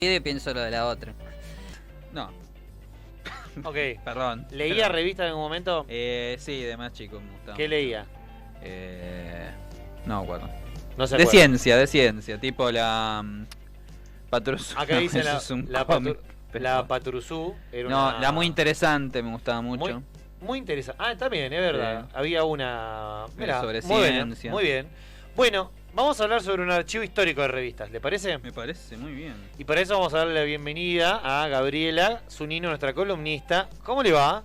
pienso lo de la otra. No. Ok. Perdón. ¿Leía revistas en algún momento? Sí, de más chico me gustaba. ¿Qué leía? No me acuerdo. No se De acuerda. ciencia, tipo la Patrusú. Acá dice Eso es un la cómic, pero- la Patrusú. Era No, una... la muy interesante me gustaba Muy, mucho. muy interesante. Ah, también, es verdad. Sí. Había una... Mirá, Sobre muy bien, ciencia. muy bien. Bueno, vamos a hablar sobre un archivo histórico de revistas, ¿le parece? Me parece muy bien. Y para eso vamos a darle la bienvenida a Gabriela Zunino, nuestra columnista. ¿Cómo le va?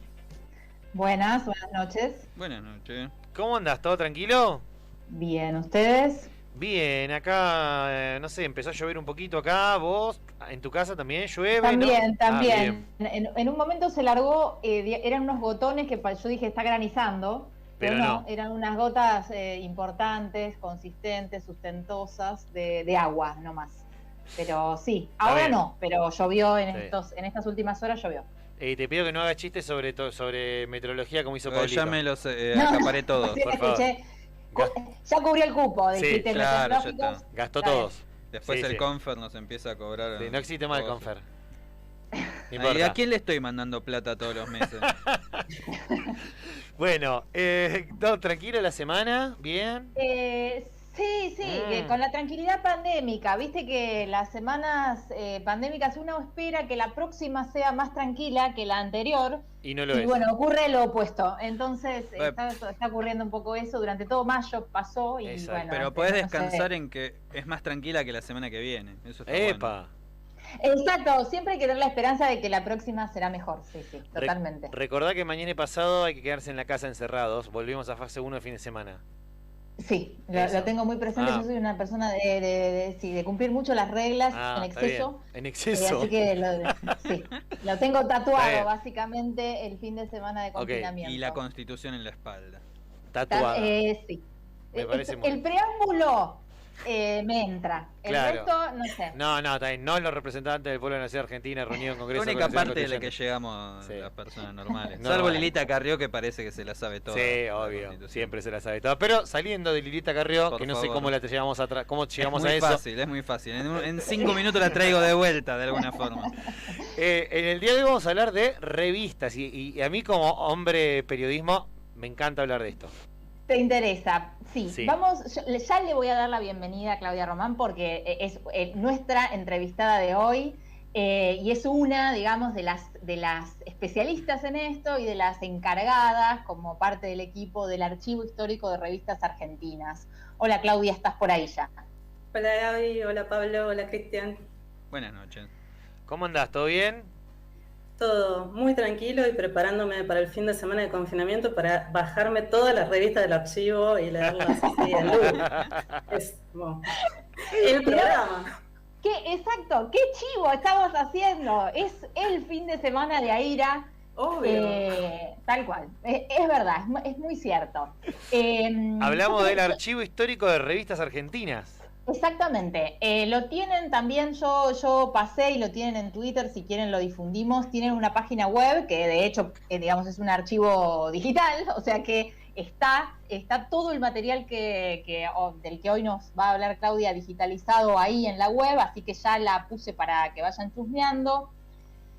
Buenas noches. Buenas noches. ¿Cómo andas? ¿Todo tranquilo? Bien, ¿ustedes? Bien, acá, no sé, empezó a llover un poquito acá. ¿Vos, en tu casa también llueve? También, ¿no? también. Bien. En un momento se largó, eran unos gotones que yo dije está granizando, pero Pero no. eran unas gotas importantes, consistentes, sustentosas de agua, no más. Pero sí, Está ahora bien. no, pero llovió Sí. en estas últimas horas llovió. Te pido que no hagas chistes sobre meteorología como hizo Pero Pablito. ya me los No, acaparé todos. sí, por favor. escuché. Ya cubrió el cupo de Sí, chistes claro, ya meteorológicos. está. Gastó Está bien. todos. Después Sí, el sí. Confer nos empieza a cobrar. Sí, no existe más el cosas. Confer. No ¿Y importa. a quién le estoy mandando plata todos los meses? Bueno, ¿todo tranquilo la semana? ¿Bien? Sí, que con la tranquilidad pandémica, viste que las semanas pandémicas uno espera que la próxima sea más tranquila que la anterior. Y no lo Y es. bueno, ocurre lo opuesto. Entonces Bueno. está ocurriendo un poco eso. Durante todo mayo pasó y Exacto. bueno. Pero podés no sé. descansar en que es más tranquila que la semana que viene. Eso está ¡Epa! Exacto, siempre hay que tener la esperanza de que la próxima será mejor. Sí, totalmente. Recordá que mañana y pasado hay que quedarse en la casa encerrados. Volvimos a fase 1 de fin de semana. Sí, Eso. lo tengo muy presente. Ah. Yo soy una persona de cumplir mucho las reglas en Está bien. exceso. En exceso. Así que lo tengo Está tatuado bien. básicamente el fin de semana de Ok, confinamiento. Y la Constitución en la espalda. Tatuada. Sí. Me parece muy El bien. preámbulo me entra. El Claro. resto, no sé. No, está bien. No los representantes del pueblo de la Nación Argentina reunidos en La Congreso. única Constitución parte de la que Constituyente. llegamos Sí. las personas normales. No, Salvo bueno. Lilita Carrió, que parece que se la sabe toda. Sí, la obvio. Constitución. Siempre se la sabe toda. Pero saliendo de Lilita Carrió, Por que no sé favor. cómo la llevamos atrás, cómo llegamos es muy a eso. fácil, es muy fácil. En 5 minutos la traigo de vuelta, de alguna forma. En el día de hoy vamos a hablar de revistas. Y a mí, como hombre de periodismo, me encanta hablar de esto. ¿Te interesa? Sí. Sí. Vamos, ya le voy a dar la bienvenida a Claudia Román porque es nuestra entrevistada de hoy y es una, digamos, de las especialistas en esto y de las encargadas como parte del equipo del Archivo Histórico de Revistas Argentinas. Hola Claudia, ¿estás por ahí ya? Hola Gaby, hola Pablo, hola Cristian. Buenas noches. ¿Cómo andás? ¿Todo bien? Todo muy tranquilo y preparándome para el fin de semana de confinamiento para bajarme todas las revistas del archivo y leerlas así en luz. Es como el programa. Exacto, ¿qué chivo estamos haciendo? Es el fin de semana de Aira. Obvio. Tal cual, es verdad, es muy cierto. Hablamos del Archivo Histórico de Revistas Argentinas. Exactamente, lo tienen también, yo pasé y lo tienen en Twitter, si quieren lo difundimos, tienen una página web que de hecho, digamos, es un archivo digital, o sea que está todo el material del que hoy nos va a hablar Claudia digitalizado ahí en la web, así que ya la puse para que vayan chusmeando.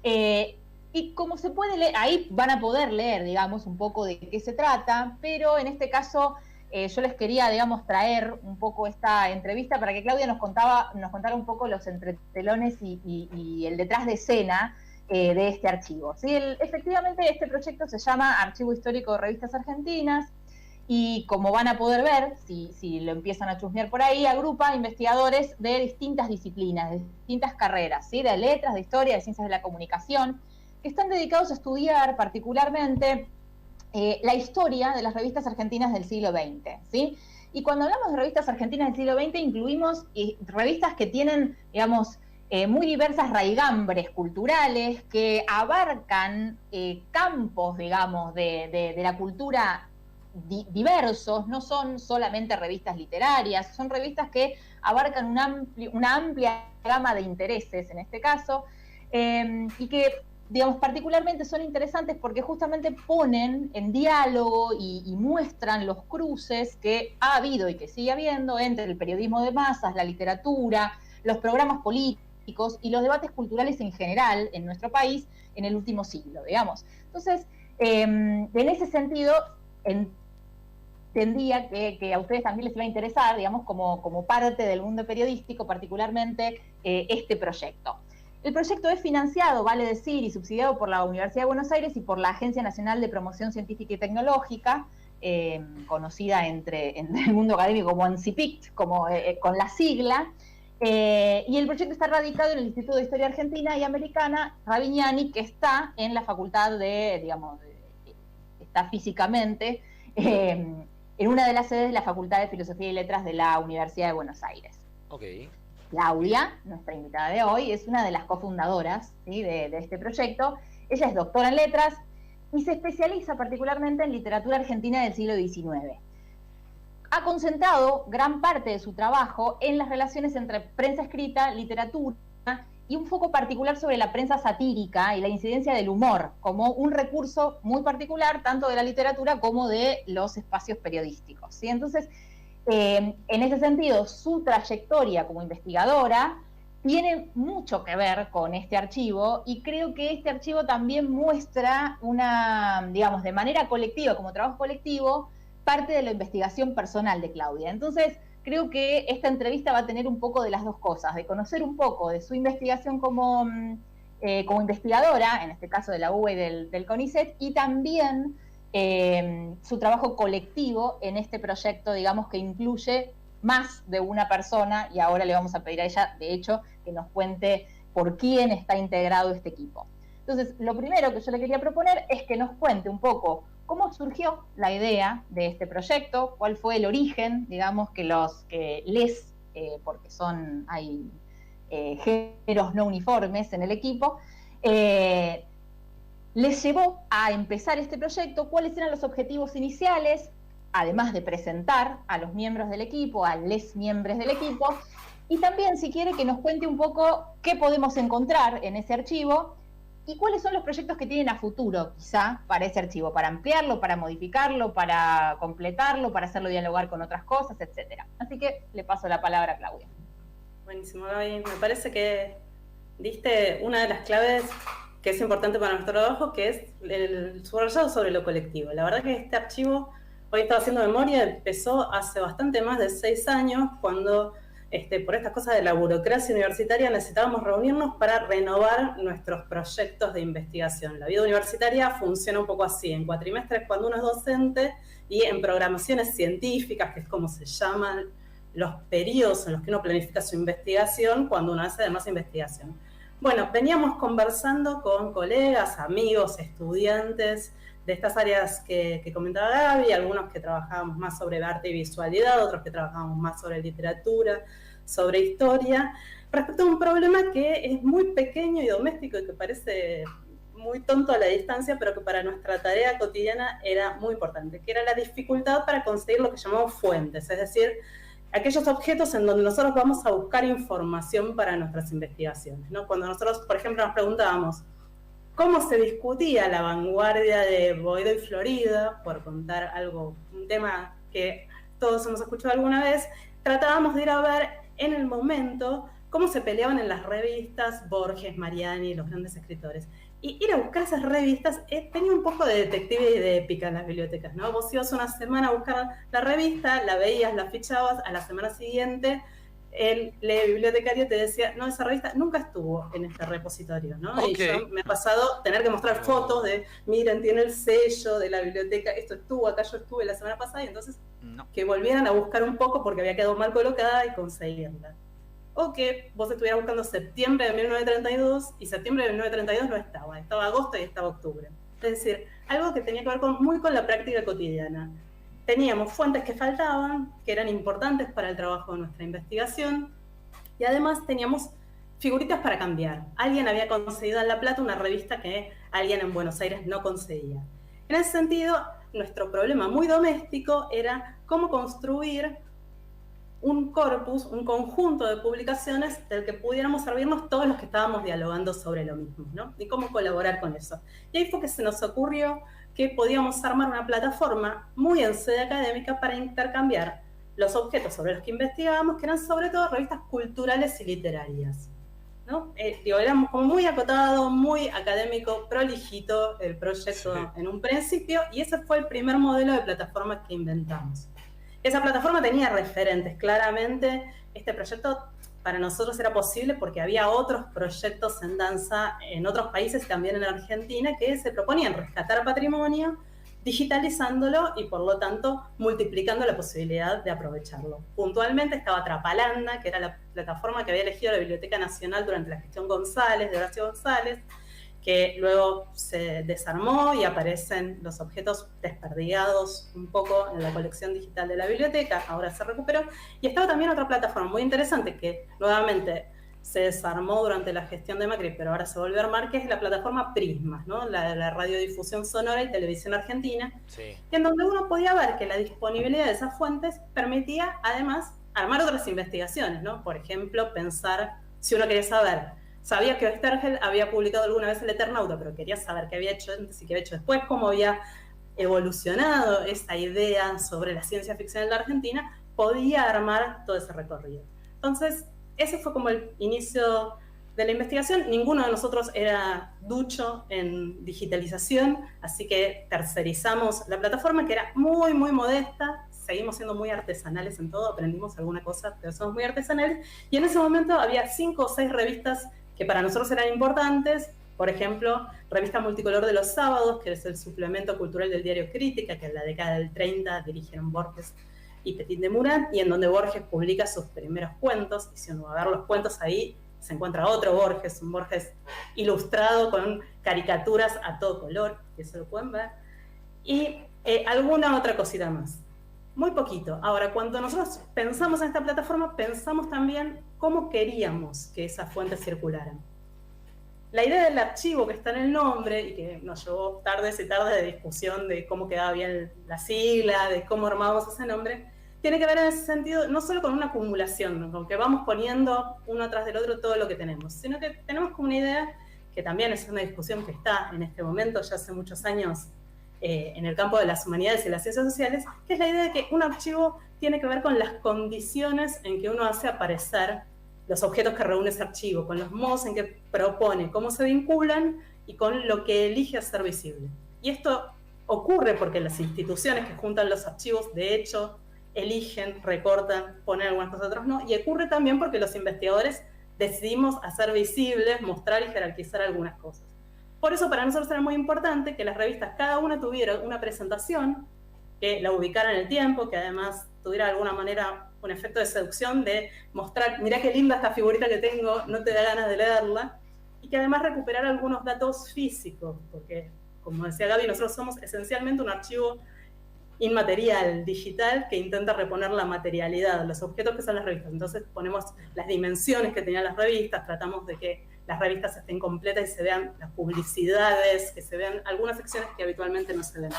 Y como se puede leer, ahí van a poder leer, digamos, un poco de qué se trata, pero en este caso yo les quería, digamos, traer un poco esta entrevista para que Claudia nos contara un poco los entretelones y el detrás de escena de este archivo. ¿Sí? Efectivamente, este proyecto se llama Archivo Histórico de Revistas Argentinas y como van a poder ver, si lo empiezan a chusmear por ahí, agrupa investigadores de distintas disciplinas, de distintas carreras, ¿sí? De letras, de historia, de ciencias de la comunicación, que están dedicados a estudiar particularmente la historia de las revistas argentinas del siglo XX, ¿sí? Y cuando hablamos de revistas argentinas del siglo XX, incluimos revistas que tienen, digamos, muy diversas raigambres culturales, que abarcan campos, digamos, de la cultura diversos, no son solamente revistas literarias, son revistas que abarcan una amplia gama de intereses, en este caso, y que digamos, particularmente son interesantes porque justamente ponen en diálogo y muestran los cruces que ha habido y que sigue habiendo entre el periodismo de masas, la literatura, los programas políticos, periodísticos y los debates culturales en general en nuestro país en el último siglo, digamos. Entonces, en ese sentido, entendía que a ustedes también les iba a interesar, digamos, como parte del mundo periodístico, particularmente este proyecto. El proyecto es financiado, vale decir, y subsidiado por la Universidad de Buenos Aires y por la Agencia Nacional de Promoción Científica y Tecnológica, conocida en el mundo académico como ANCIPICT, con la sigla, y el proyecto está radicado en el Instituto de Historia Argentina y Americana Ravignani, que está en la facultad está físicamente en una de las sedes de la Facultad de Filosofía y Letras de la Universidad de Buenos Aires. Okay. Claudia, nuestra invitada de hoy, es una de las cofundadoras, ¿sí?, de este proyecto. Ella es doctora en letras y se especializa particularmente en literatura argentina del siglo XIX. Ha concentrado gran parte de su trabajo en las relaciones entre prensa escrita, literatura y un foco particular sobre la prensa satírica y la incidencia del humor como un recurso muy particular tanto de la literatura como de los espacios periodísticos, ¿sí? Entonces, en ese sentido, su trayectoria como investigadora tiene mucho que ver con este archivo y creo que este archivo también muestra digamos, de manera colectiva, como trabajo colectivo, parte de la investigación personal de Claudia. Entonces, creo que esta entrevista va a tener un poco de las dos cosas, de conocer un poco de su investigación como investigadora, en este caso de la UBA y del CONICET, y también su trabajo colectivo en este proyecto, digamos, que incluye más de una persona, y ahora le vamos a pedir a ella, de hecho, que nos cuente por quién está integrado este equipo. Entonces, lo primero que yo le quería proponer es que nos cuente un poco cómo surgió la idea de este proyecto, cuál fue el origen, digamos, porque hay géneros no uniformes en el equipo, les llevó a empezar este proyecto, cuáles eran los objetivos iniciales, además de presentar a los miembros del equipo, a les miembros del equipo, y también, si quiere, que nos cuente un poco qué podemos encontrar en ese archivo y cuáles son los proyectos que tienen a futuro, quizá, para ese archivo, para ampliarlo, para modificarlo, para completarlo, para hacerlo dialogar con otras cosas, etc. Así que le paso la palabra a Claudia. Buenísimo, Gaby. Me parece que diste una de las claves que es importante para nuestro trabajo, que es el subrayado sobre lo colectivo. La verdad que este archivo, hoy estaba haciendo memoria, empezó hace bastante más de 6 años, cuando por estas cosas de la burocracia universitaria necesitábamos reunirnos para renovar nuestros proyectos de investigación. La vida universitaria funciona un poco así, en cuatrimestres cuando uno es docente y en programaciones científicas, que es como se llaman los periodos en los que uno planifica su investigación cuando uno hace además investigación. Bueno, veníamos conversando con colegas, amigos, estudiantes de estas áreas que comentaba Gaby, algunos que trabajábamos más sobre arte y visualidad, otros que trabajábamos más sobre literatura, sobre historia, respecto a un problema que es muy pequeño y doméstico y que parece muy tonto a la distancia, pero que para nuestra tarea cotidiana era muy importante, que era la dificultad para conseguir lo que llamamos fuentes, es decir, aquellos objetos en donde nosotros vamos a buscar información para nuestras investigaciones, ¿no? Cuando nosotros, por ejemplo, nos preguntábamos cómo se discutía la vanguardia de Boedo y Florida, por contar algo, un tema que todos hemos escuchado alguna vez, tratábamos de ir a ver en el momento cómo se peleaban en las revistas Borges, Mariani, los grandes escritores. Y ir a buscar esas revistas tenía un poco de detective y de épica en las bibliotecas, ¿no? Vos ibas una semana a buscar la revista, la veías, la fichabas, a la semana siguiente el bibliotecario te decía, no, esa revista nunca estuvo en este repositorio, ¿no? Okay. Y yo me ha pasado tener que mostrar fotos de, miren, tiene el sello de la biblioteca, esto estuvo, acá yo estuve la semana pasada, y entonces que volvieran a buscar un poco porque había quedado mal colocada y conseguirla. O que vos estuvieras buscando septiembre de 1932 y septiembre de 1932 no estaba agosto y estaba octubre. Es decir, algo que tenía que ver muy con la práctica cotidiana. Teníamos fuentes que faltaban, que eran importantes para el trabajo de nuestra investigación, y además teníamos figuritas para cambiar. Alguien había conseguido en La Plata una revista que alguien en Buenos Aires no conseguía. En ese sentido, nuestro problema muy doméstico era cómo construir un corpus, un conjunto de publicaciones del que pudiéramos servirnos todos los que estábamos dialogando sobre lo mismo, ¿no? Y cómo colaborar con eso. Y ahí fue que se nos ocurrió que podíamos armar una plataforma muy en sede académica para intercambiar los objetos sobre los que investigábamos, que eran sobre todo revistas culturales y literarias. ¿no? Éramos como muy acotado, muy académico, prolijito el proyecto en un principio, y ese fue el primer modelo de plataforma que inventamos. Esa plataforma tenía referentes, claramente este proyecto para nosotros era posible porque había otros proyectos en danza en otros países, también en Argentina, que se proponían rescatar patrimonio, digitalizándolo y por lo tanto multiplicando la posibilidad de aprovecharlo. Puntualmente estaba Trapalanda, que era la plataforma que había elegido la Biblioteca Nacional durante la gestión González, de Horacio González, que luego se desarmó y aparecen los objetos desperdigados un poco en la colección digital de la biblioteca, ahora se recuperó. Y estaba también otra plataforma muy interesante que nuevamente se desarmó durante la gestión de Macri, pero ahora se volvió a armar, que es la plataforma Prisma, ¿no? La radiodifusión sonora y televisión argentina, en donde uno podía ver que la disponibilidad de esas fuentes permitía además armar otras investigaciones, ¿no? Por ejemplo, pensar, si uno quería saber, sabía que Oesterheld había publicado alguna vez El Eternauta, pero quería saber qué había hecho antes y qué había hecho después, cómo había evolucionado esa idea sobre la ciencia ficción en la Argentina, podía armar todo ese recorrido. Entonces, ese fue como el inicio de la investigación. Ninguno de nosotros era ducho en digitalización, así que tercerizamos la plataforma, que era muy, muy modesta. Seguimos siendo muy artesanales en todo, aprendimos alguna cosa, pero somos muy artesanales. Y en ese momento había 5 o 6 revistas que para nosotros eran importantes. Por ejemplo, Revista Multicolor de los Sábados, que es el suplemento cultural del diario Crítica, que en la década del 30 dirigieron Borges y Petit de Murat, y en donde Borges publica sus primeros cuentos, y si uno va a ver los cuentos ahí, se encuentra otro Borges, un Borges ilustrado con caricaturas a todo color, que eso lo pueden ver, y alguna otra cosita más. Muy poquito. Ahora, cuando nosotros pensamos en esta plataforma, pensamos también cómo queríamos que esas fuentes circularan. La idea del archivo que está en el nombre, y que nos llevó tardes y tardes de discusión de cómo quedaba bien la sigla, de cómo armábamos ese nombre, tiene que ver en ese sentido no solo con una acumulación, ¿no? Con que vamos poniendo uno atrás del otro todo lo que tenemos, sino que tenemos como una idea, que también es una discusión que está en este momento, ya hace muchos años, en el campo de las humanidades y las ciencias sociales, que es la idea de que un archivo tiene que ver con las condiciones en que uno hace aparecer los objetos que reúne ese archivo, con los modos en que propone, cómo se vinculan y con lo que elige hacer visible. Y esto ocurre porque las instituciones que juntan los archivos, de hecho, eligen, recortan, ponen algunas cosas, otras no, y ocurre también porque los investigadores decidimos hacer visibles, mostrar y jerarquizar algunas cosas. Por eso para nosotros era muy importante que las revistas cada una tuviera una presentación, que la ubicara en el tiempo, que además tuviera de alguna manera un efecto de seducción, de mostrar, mirá qué linda esta figurita que tengo, no te da ganas de leerla, y que además recuperara algunos datos físicos, porque, como decía Gaby, nosotros somos esencialmente un archivo inmaterial, digital, que intenta reponer la materialidad, los objetos que son las revistas. Entonces ponemos las dimensiones que tenían las revistas, tratamos de que las revistas estén completas y se vean las publicidades, que se vean algunas secciones que habitualmente no se ven.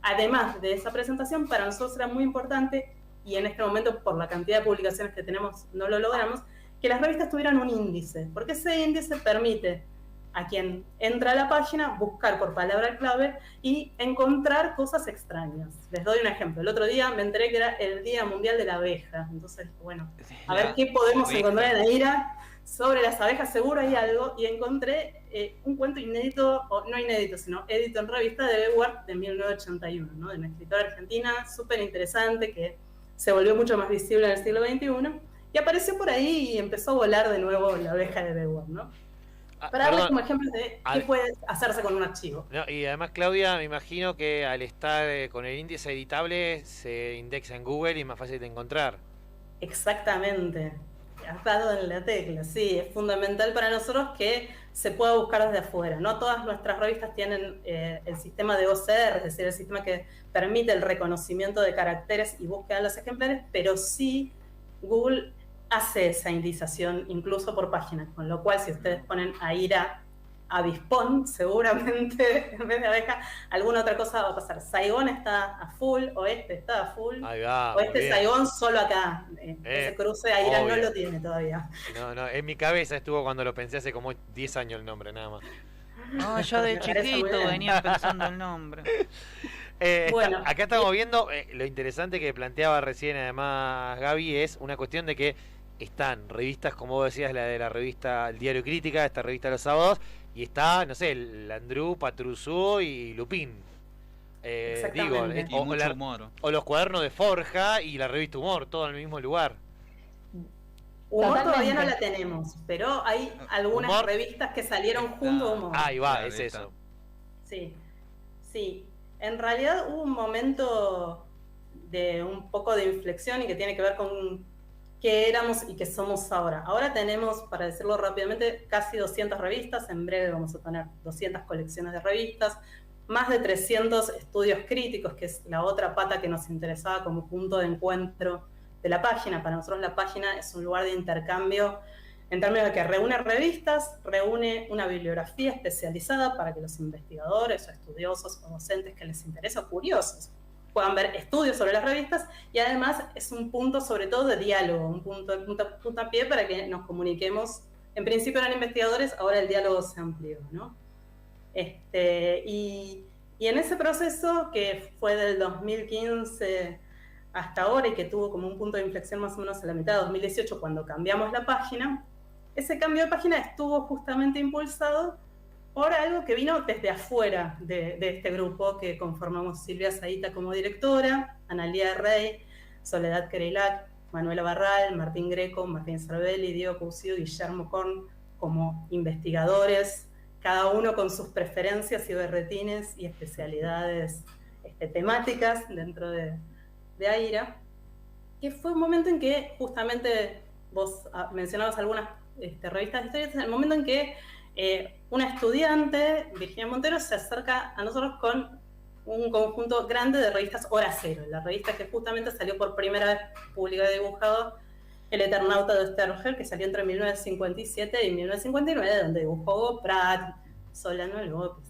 Además de esa presentación, para nosotros era muy importante, y en este momento por la cantidad de publicaciones que tenemos no lo logramos, que las revistas tuvieran un índice, porque ese índice permite a quien entra a la página buscar por palabra clave y encontrar cosas extrañas. Les doy un ejemplo. El otro día me enteré que era el Día Mundial de la Abeja. Entonces, bueno, a ver qué podemos encontrar en Aira sobre las abejas, seguro hay algo, y encontré un cuento inédito, o no inédito, sino edito en revista de Bewart de 1981, ¿no? De una escritora argentina súper interesante que se volvió mucho más visible en el siglo XXI, y apareció por ahí y empezó a volar de nuevo la abeja de Bewart, ¿no? Para darles como ejemplos de qué puede hacerse con un archivo. No, y además, Claudia, me imagino que al estar con el índice editable se indexa en Google y es más fácil de encontrar. Exactamente. Has dado en la tecla, sí. Es fundamental para nosotros que se pueda buscar desde afuera. No todas nuestras revistas tienen el sistema de OCR, es decir, el sistema que permite el reconocimiento de caracteres y búsqueda de los ejemplares, pero sí Google hace esa indización incluso por páginas, con lo cual si ustedes ponen Aira avispón, seguramente en vez de abeja, alguna otra cosa va a pasar. Saigón está a full, oeste está a full, oeste Saigón solo acá. Ese cruce Aira obvio. No lo tiene todavía. No, en mi cabeza estuvo cuando lo pensé hace como 10 años el nombre, nada más. No, yo de chiquito venía pensando el nombre. Bueno, acá estamos viendo lo interesante que planteaba recién además Gaby, es una cuestión de que están revistas, como vos decías, la de la revista El Diario Crítica, esta revista de los sábados, y está, no sé, Landru, Patrusú y Lupín. Digo, Exactamente. Y mucho humor. o los cuadernos de Forja y la revista Humor, todo en el mismo lugar. Humor Totalmente. todavía no la tenemos, pero hay algunas Humor. revistas que salieron junto a Humor. Ahí va, Claro, es ahí está. eso. Sí, sí. En realidad hubo un momento de un poco de inflexión y que tiene que ver con qué éramos y qué somos ahora. Ahora tenemos, para decirlo rápidamente, casi 200 revistas. En breve vamos a tener 200 colecciones de revistas, más de 300 estudios críticos, que es la otra pata que nos interesaba como punto de encuentro de la página. Para nosotros la página es un lugar de intercambio en términos de que reúne revistas, reúne una bibliografía especializada para que los investigadores o estudiosos o docentes que les interesa o curiosos puedan ver estudios sobre las revistas, y además es un punto sobre todo de diálogo, un punto de puntapié para que nos comuniquemos. En principio eran investigadores, ahora el diálogo se amplió, ¿no? Y en ese proceso, que fue del 2015 hasta ahora y que tuvo como un punto de inflexión más o menos a la mitad de 2018 cuando cambiamos la página, ese cambio de página estuvo justamente impulsado por algo que vino desde afuera de este grupo que conformamos Silvia Zahita como directora, Analía Rey, Soledad Kereilac, Manuela Barral, Martín Greco, Martín Cervelli, Diego Cousiu, Guillermo Korn como investigadores, cada uno con sus preferencias y berretines y especialidades temáticas dentro de AIRA, que fue un momento en que justamente vos mencionabas algunas revistas de historia, es el momento en que una estudiante, Virginia Montero, se acerca a nosotros con un conjunto grande de revistas Hora Cero, la revista que justamente salió por primera vez publicada y dibujado, El Eternauta de Oestergel, que salió entre 1957 y 1959, donde dibujó Prat, Solano López.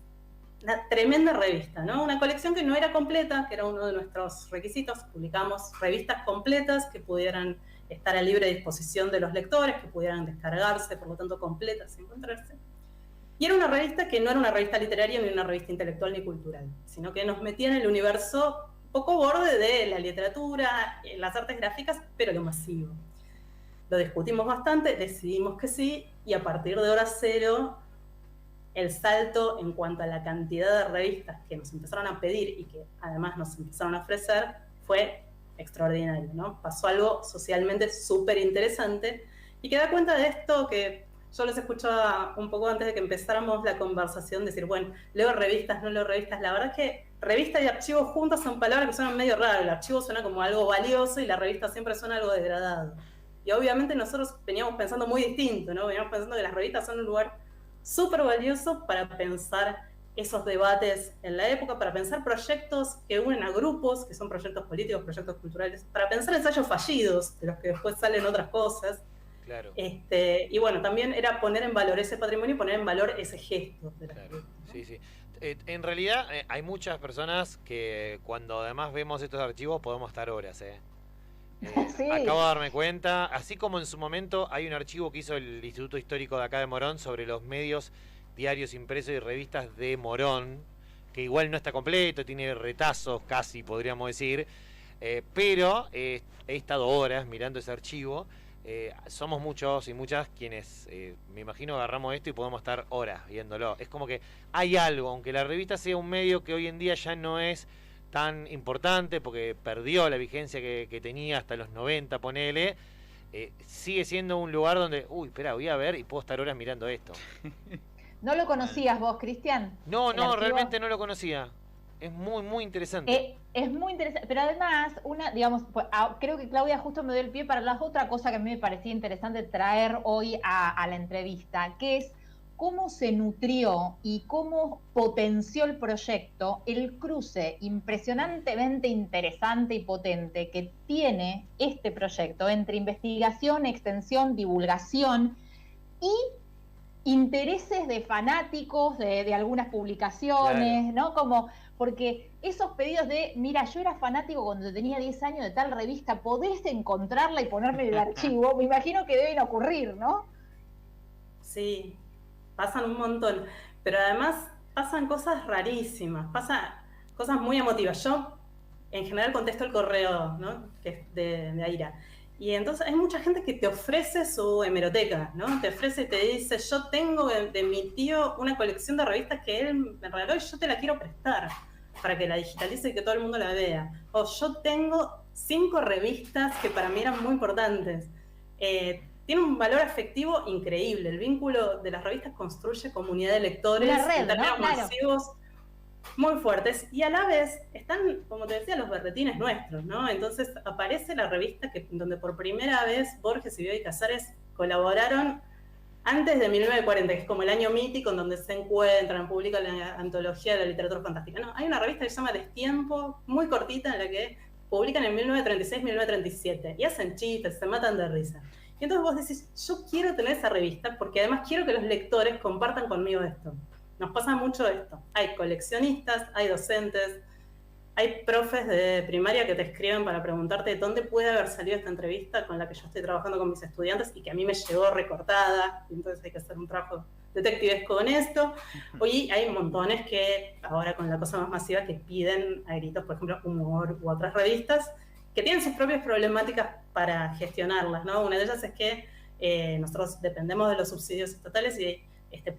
Una tremenda revista, ¿no? Una colección que no era completa, que era uno de nuestros requisitos. Publicamos revistas completas que pudieran estar a libre disposición de los lectores, que pudieran descargarse, por lo tanto completas, encontrarse. Y era una revista que no era una revista literaria, ni una revista intelectual ni cultural, sino que nos metía en el universo poco borde de la literatura, las artes gráficas, pero lo masivo. Lo discutimos bastante, decidimos que sí, y a partir de Hora Cero, el salto en cuanto a la cantidad de revistas que nos empezaron a pedir y que además nos empezaron a ofrecer fue extraordinario, ¿no? Pasó algo socialmente súper interesante y que da cuenta de esto que yo les escuchaba un poco antes de que empezáramos la conversación, decir, bueno, leo revistas, no leo revistas. La verdad es que revista y archivo juntas son palabras que suenan medio raras. El archivo suena como algo valioso y la revista siempre suena algo degradado. Y obviamente nosotros veníamos pensando muy distinto, ¿no? Veníamos pensando que las revistas son un lugar súper valioso para pensar esos debates en la época, para pensar proyectos que unen a grupos, que son proyectos políticos, proyectos culturales, para pensar ensayos fallidos, de los que después salen otras cosas. Claro. Y bueno, también era poner en valor ese patrimonio y poner en valor ese gesto de la Claro. Sí, sí. En realidad hay muchas personas que cuando además vemos estos archivos podemos estar horas, Sí. Acabo de darme cuenta, así como en su momento hay un archivo que hizo el Instituto Histórico de acá de Morón sobre los medios, diarios impresos y revistas de Morón, que igual no está completo, tiene retazos casi, podríamos decir, pero he estado horas mirando ese archivo. Somos muchos y muchas quienes me imagino agarramos esto y podemos estar horas viéndolo. Es como que hay algo, aunque la revista sea un medio que hoy en día ya no es tan importante porque perdió la vigencia que tenía hasta los 90, ponele, sigue siendo un lugar donde, espera, voy a ver y puedo estar horas mirando esto. ¿No lo conocías vos, Cristian? No, ¿El archivo? realmente no lo conocía. Es muy, muy interesante. Es muy interesante, pero además, creo que Claudia justo me dio el pie para la otra cosa que a mí me parecía interesante traer hoy a la entrevista, que es cómo se nutrió y cómo potenció el proyecto el cruce impresionantemente interesante y potente que tiene este proyecto entre investigación, extensión, divulgación y intereses de fanáticos de algunas publicaciones, Claro. ¿no? Como, porque esos pedidos de, mira, yo era fanático cuando tenía 10 años de tal revista, ¿podés encontrarla y ponerme en el archivo? Me imagino que deben ocurrir, ¿no? Sí, pasan un montón, pero además pasan cosas rarísimas, pasan cosas muy emotivas. Yo, en general, contesto el correo, ¿no? Que es de AIRA. Y entonces hay mucha gente que te ofrece su hemeroteca, ¿no? Te ofrece y te dice, yo tengo de mi tío una colección de revistas que él me regaló y yo te la quiero prestar para que la digitalice y que todo el mundo la vea. O yo tengo 5 revistas que para mí eran muy importantes. Tiene un valor afectivo increíble. El vínculo de las revistas construye comunidad de lectores Una red, en términos ¿no? Claro. masivos muy fuertes. Y a la vez están, como te decía, los berretines nuestros, ¿no? Entonces aparece la revista donde por primera vez Borges y Bioy Casares colaboraron antes de 1940, que es como el año mítico en donde se encuentran, publican la antología de la literatura fantástica. No, hay una revista que se llama Destiempo, muy cortita, en la que publican en 1936, 1937, y hacen chistes, se matan de risa. Y entonces vos decís, yo quiero tener esa revista, porque además quiero que los lectores compartan conmigo esto. Nos pasa mucho esto. Hay coleccionistas, hay docentes, hay profes de primaria que te escriben para preguntarte dónde puede haber salido esta entrevista con la que yo estoy trabajando con mis estudiantes y que a mí me llegó recortada, y entonces hay que hacer un trabajo detectivesco con esto. Hoy hay montones que, ahora con la cosa más masiva, que piden a gritos, por ejemplo, Humor u otras revistas, que tienen sus propias problemáticas para gestionarlas, ¿no? Una de ellas es que nosotros dependemos de los subsidios estatales y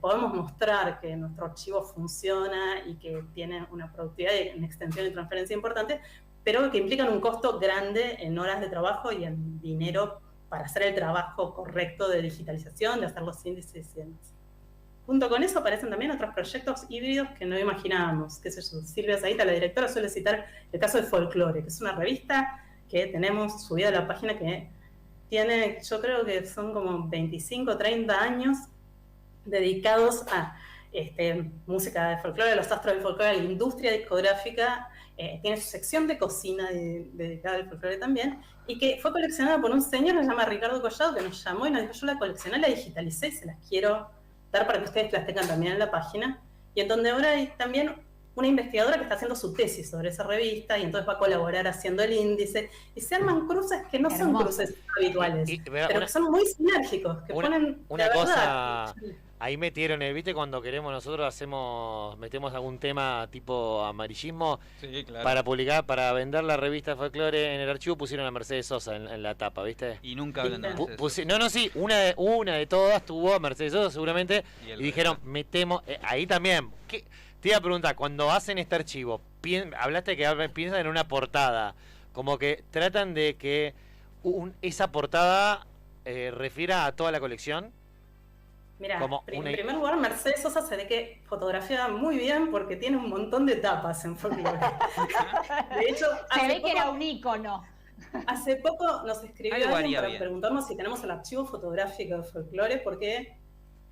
podemos mostrar que nuestro archivo funciona y que tiene una productividad y una extensión y transferencia importante, pero que implican un costo grande en horas de trabajo y en dinero para hacer el trabajo correcto de digitalización, de hacer los índices y demás. Junto con eso aparecen también otros proyectos híbridos que no imaginábamos. Qué sé yo, Silvia Zahita, la directora, suele citar el caso de Folklore, que es una revista que tenemos subida a la página que tiene, yo creo que son como 25, 30 años dedicados a música de folclore, los astros del folclore, la industria discográfica, tiene su sección de cocina dedicada al folclore también, y que fue coleccionada por un señor que se llama Ricardo Collado, que nos llamó y nos dijo, yo la coleccioné, la digitalicé y se las quiero dar para que ustedes las tengan también en la página, y en donde ahora hay también una investigadora que está haciendo su tesis sobre esa revista, y entonces va a colaborar haciendo el índice, y se arman cruces que no son cruces habituales, pero que son muy sinérgicos, que ponen una cosa. Ahí metieron, ¿viste? Cuando queremos nosotros metemos algún tema tipo amarillismo, sí, claro, para publicar, para vender la revista Folklore en el archivo, pusieron a Mercedes Sosa en la tapa, ¿viste? Y nunca hablan de Mercedes Sosa. No, sí, una de todas tuvo a Mercedes Sosa seguramente, y dijeron, metemos, ahí también. Te iba a preguntar, cuando hacen este archivo, hablaste que piensan en una portada, como que tratan de que esa portada refiera a toda la colección. Mira, en primer lugar, Mercedes Sosa se ve que fotografía muy bien porque tiene un montón de tapas en Folklore. De hecho, se ve que era un ícono. Hace poco nos escribió alguien para preguntarnos si tenemos el archivo fotográfico de Folklore, porque,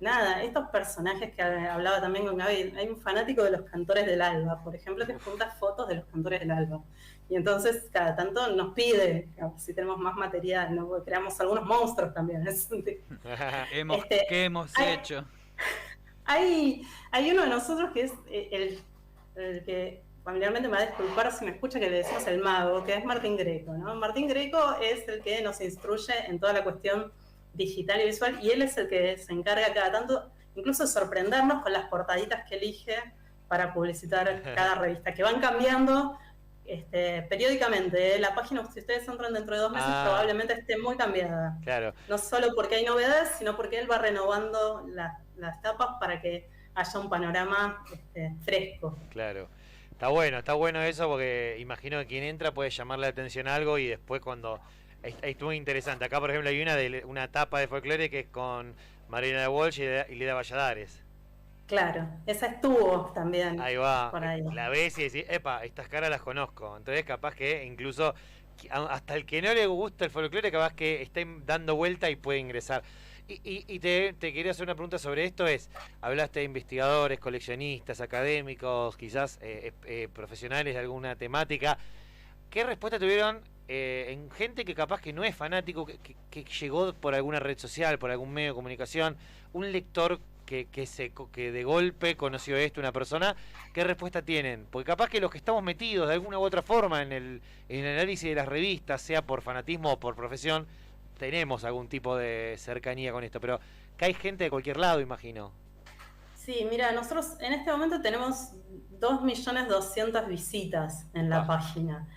nada, estos personajes que hablaba también con Gaby, hay un fanático de los cantores del Alba, por ejemplo, que junta fotos de los cantores del Alba. Y entonces, cada tanto nos pide, si tenemos más material, ¿no? Porque creamos algunos monstruos también. ¿Qué hemos hecho? Hay uno de nosotros que es el que familiarmente me va a disculpar si me escucha, que le decimos el mago, que es Martín Greco, ¿no? Martín Greco es el que nos instruye en toda la cuestión digital y visual, y él es el que se encarga cada tanto, incluso de sorprendernos con las portaditas que elige para publicitar cada revista, que van cambiando periódicamente. La página, si ustedes entran dentro de 2 meses, probablemente esté muy cambiada. Claro. No solo porque hay novedades, sino porque él va renovando las tapas para que haya un panorama fresco. Claro. Está bueno eso, porque imagino que quien entra puede llamarle la atención a algo y después cuando... Es muy interesante. Acá, por ejemplo, hay una tapa de Folklore que es con Marina de Walsh y Leda Valladares. Claro, esa estuvo también. Ahí va, por ahí. La ves y decís, epa, estas caras las conozco. Entonces capaz que incluso hasta el que no le gusta el folclore, capaz que esté dando vuelta y puede ingresar. Y te quería hacer una pregunta sobre esto, hablaste de investigadores, coleccionistas, académicos, quizás profesionales de alguna temática. ¿Qué respuesta tuvieron en gente que capaz que no es fanático, que llegó por alguna red social, por algún medio de comunicación, un lector que de golpe conoció una persona? ¿Qué respuesta tienen? Porque capaz que los que estamos metidos de alguna u otra forma en el análisis de las revistas, sea por fanatismo o por profesión, tenemos algún tipo de cercanía con esto, pero que hay gente de cualquier lado, imagino. Sí, mira, nosotros en este momento tenemos 2.200.000 visitas en la página.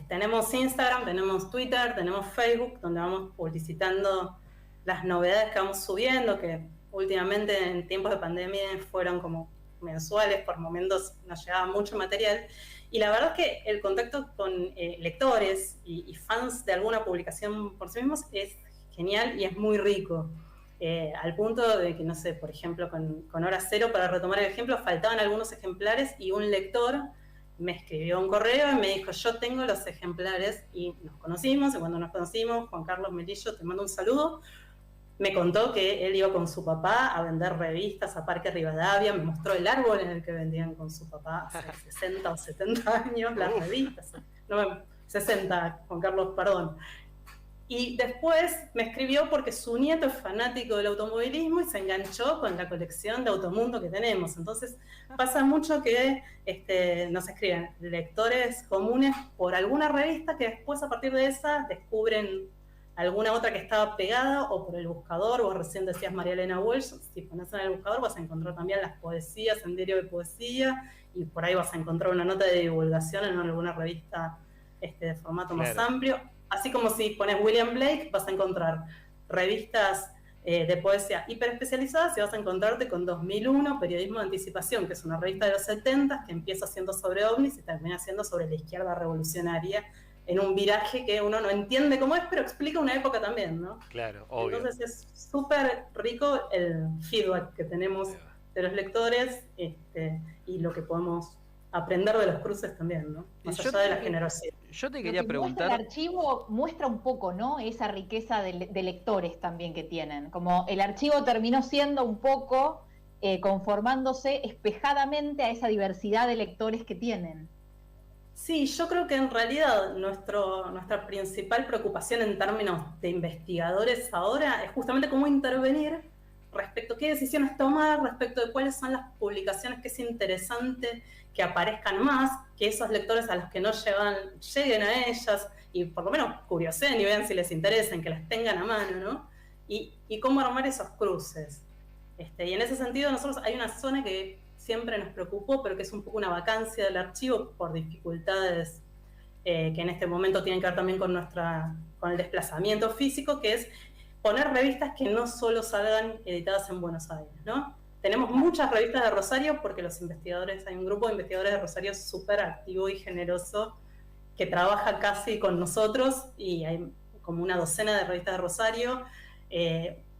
Tenemos Instagram, tenemos Twitter, tenemos Facebook, donde vamos publicitando las novedades que vamos subiendo, que últimamente en tiempos de pandemia fueron como mensuales, por momentos nos llegaba mucho material. Y la verdad es que el contacto con lectores y fans de alguna publicación por sí mismos es genial y es muy rico. Al punto de que, no sé, por ejemplo, con Hora Cero, para retomar el ejemplo, faltaban algunos ejemplares y un lector me escribió un correo y me dijo, yo tengo los ejemplares, y nos conocimos, y cuando nos conocimos, Juan Carlos Melillo, te mando un saludo, me contó que él iba con su papá a vender revistas a Parque Rivadavia, me mostró el árbol en el que vendían con su papá hace 60 o 70 años las revistas, no, 60, Juan Carlos, perdón. Y después me escribió porque su nieto es fanático del automovilismo y se enganchó con la colección de Automundo que tenemos. Entonces pasa mucho que nos escriben lectores comunes por alguna revista que después a partir de esa descubren alguna otra que estaba pegada o por el buscador. Vos recién decías María Elena Walsh, si pones en el buscador vas a encontrar también las poesías en Diario de Poesía y por ahí vas a encontrar una nota de divulgación en alguna revista de formato más amplio. Así como si pones William Blake, vas a encontrar revistas de poesía hiperespecializadas y vas a encontrarte con 2001, Periodismo de Anticipación, que es una revista de los 70 que empieza siendo sobre ovnis y termina siendo sobre la izquierda revolucionaria en un viraje que uno no entiende cómo es, pero explica una época también, ¿no? Claro, obvio. Entonces es súper rico el feedback que tenemos de los lectores y lo que podemos aprender de los cruces también, ¿no? Más allá de la generosidad. Yo te quería Lo que preguntar... muestra el archivo muestra un poco, ¿no? Esa riqueza de lectores también que tienen. Como el archivo terminó siendo un poco conformándose espejadamente a esa diversidad de lectores que tienen. Sí, yo creo que en realidad nuestra principal preocupación en términos de investigadores ahora es justamente cómo intervenir respecto a qué decisiones tomar, respecto de cuáles son las publicaciones que es interesante que aparezcan más, que esos lectores a los que no llegan, lleguen a ellas y por lo menos curioseen y vean si les interesen, que las tengan a mano, ¿no? Y cómo armar esos cruces. Y en ese sentido nosotros hay una zona que siempre nos preocupó, pero que es un poco una vacancia del archivo por dificultades que en este momento tienen que ver también con el desplazamiento físico, que es poner revistas que no solo salgan editadas en Buenos Aires, ¿no? Tenemos muchas revistas de Rosario porque hay un grupo de investigadores de Rosario súper activo y generoso que trabaja casi con nosotros y hay como una docena de revistas de Rosario.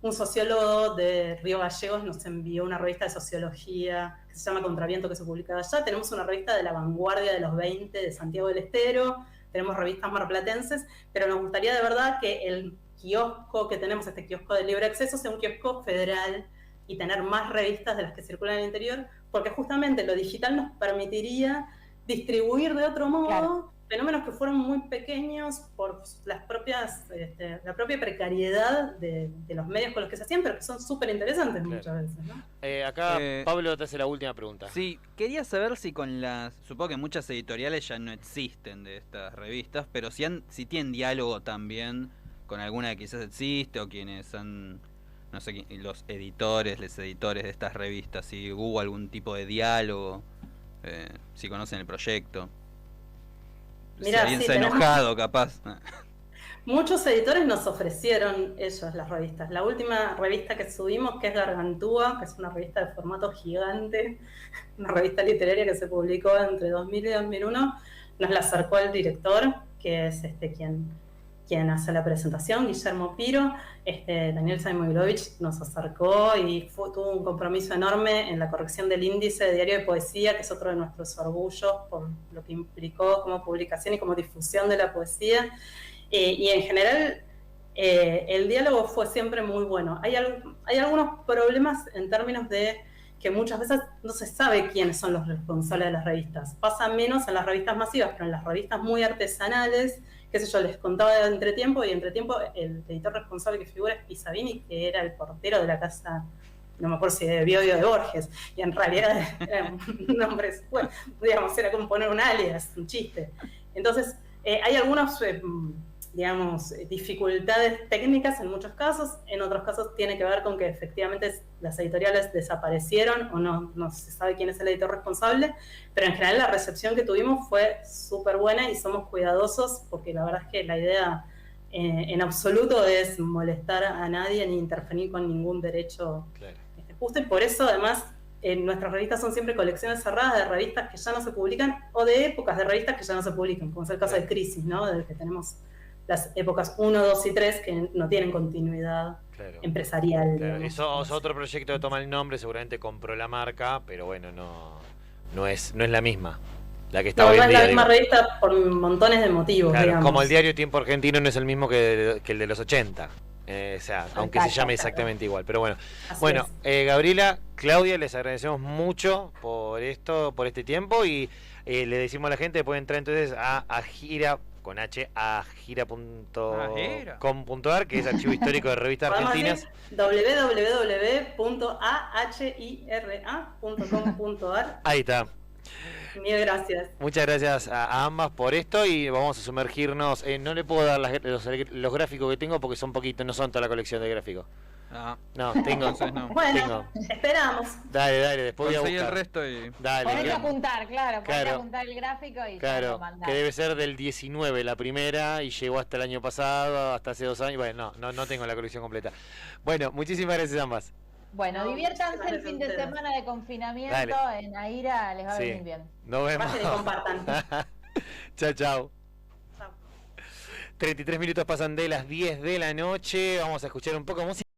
Un sociólogo de Río Gallegos nos envió una revista de sociología que se llama Contraviento, que se publica allá. Tenemos una revista de la vanguardia de los 20 de Santiago del Estero. Tenemos revistas marplatenses, pero nos gustaría de verdad que el kiosco que tenemos, este kiosco de libre acceso, sea un kiosco federal y tener más revistas de las que circulan en el interior, porque justamente lo digital nos permitiría distribuir de otro modo fenómenos que fueron muy pequeños por la propia precariedad de los medios con los que se hacían, pero que son súper interesantes muchas veces, ¿no? Acá Pablo te hace la última pregunta. Sí, quería saber si supongo que muchas editoriales ya no existen de estas revistas, pero si tienen diálogo también con alguna que quizás existe o quienes han... no sé, los editores de estas revistas, si hubo algún tipo de diálogo, si conocen el proyecto. Mirá, si alguien se ha enojado, capaz. Muchos editores nos ofrecieron ellos las revistas. La última revista que subimos, que es Gargantúa, que es una revista de formato gigante, una revista literaria que se publicó entre 2000 y 2001, nos la acercó el director, que es quien hace la presentación, Guillermo Piro. Daniel Saimoilovich nos acercó y tuvo un compromiso enorme en la corrección del índice de Diario de Poesía, que es otro de nuestros orgullos por lo que implicó como publicación y como difusión de la poesía. Y en general el diálogo fue siempre muy bueno. Hay algunos problemas en términos de que muchas veces no se sabe quiénes son los responsables de las revistas. Pasa menos en las revistas masivas, pero en las revistas muy artesanales, qué sé yo, les contaba de Entretiempo, y Entretiempo el editor responsable que figura es Pisavini, que era el portero de la casa, no me acuerdo si de Biodio de Borges, y en realidad era un nombre, digamos, era como poner un alias, un chiste. Entonces, hay algunos digamos, dificultades técnicas en muchos casos, en otros casos tiene que ver con que efectivamente las editoriales desaparecieron o no se sabe quién es el editor responsable, pero en general la recepción que tuvimos fue súper buena y somos cuidadosos porque la verdad es que la idea en absoluto es molestar a nadie ni interferir con ningún derecho justo, y por eso además nuestras revistas son siempre colecciones cerradas de revistas que ya no se publican o de épocas de revistas que ya no se publican, como es el caso de Crisis, ¿no? Del que tenemos las épocas 1, 2 y 3 que no tienen continuidad empresarial. Claro. Eso es otro proyecto que toma el nombre, seguramente compró la marca, pero bueno, no es la misma. La que está hoy en día, es la misma revista por montones de motivos, claro, digamos. como el diario Tiempo Argentino no es el mismo que el de los 80. O sea, aunque se llame exactamente igual, pero bueno. Bueno, Gabriela, Claudia, les agradecemos mucho por este tiempo y le decimos a la gente que puede entrar entonces a gira con H a gira.com.ar, que es archivo histórico de revistas argentinas. www.ahira.com.ar. Ahí está. Mil gracias. Muchas gracias a ambas por esto y vamos a sumergirnos. No le puedo dar los gráficos que tengo porque son poquitos, no son toda la colección de gráficos. No, tengo. No. Bueno, esperamos. Dale, después voy a buscar el resto y... Dale. Ponete a apuntar, ponete a apuntar el gráfico y claro, lo mandás. que debe ser del 19 la primera y llegó hasta el año pasado, hasta hace 2 años. Bueno, no tengo la colección completa. Bueno, muchísimas gracias a ambas. Bueno, diviértanse el fin de semana de confinamiento en Aira, les va a venir bien. Nos vemos. Vayan y compartan. Chao. 33 minutos pasan de las 10 de la noche. Vamos a escuchar un poco de música.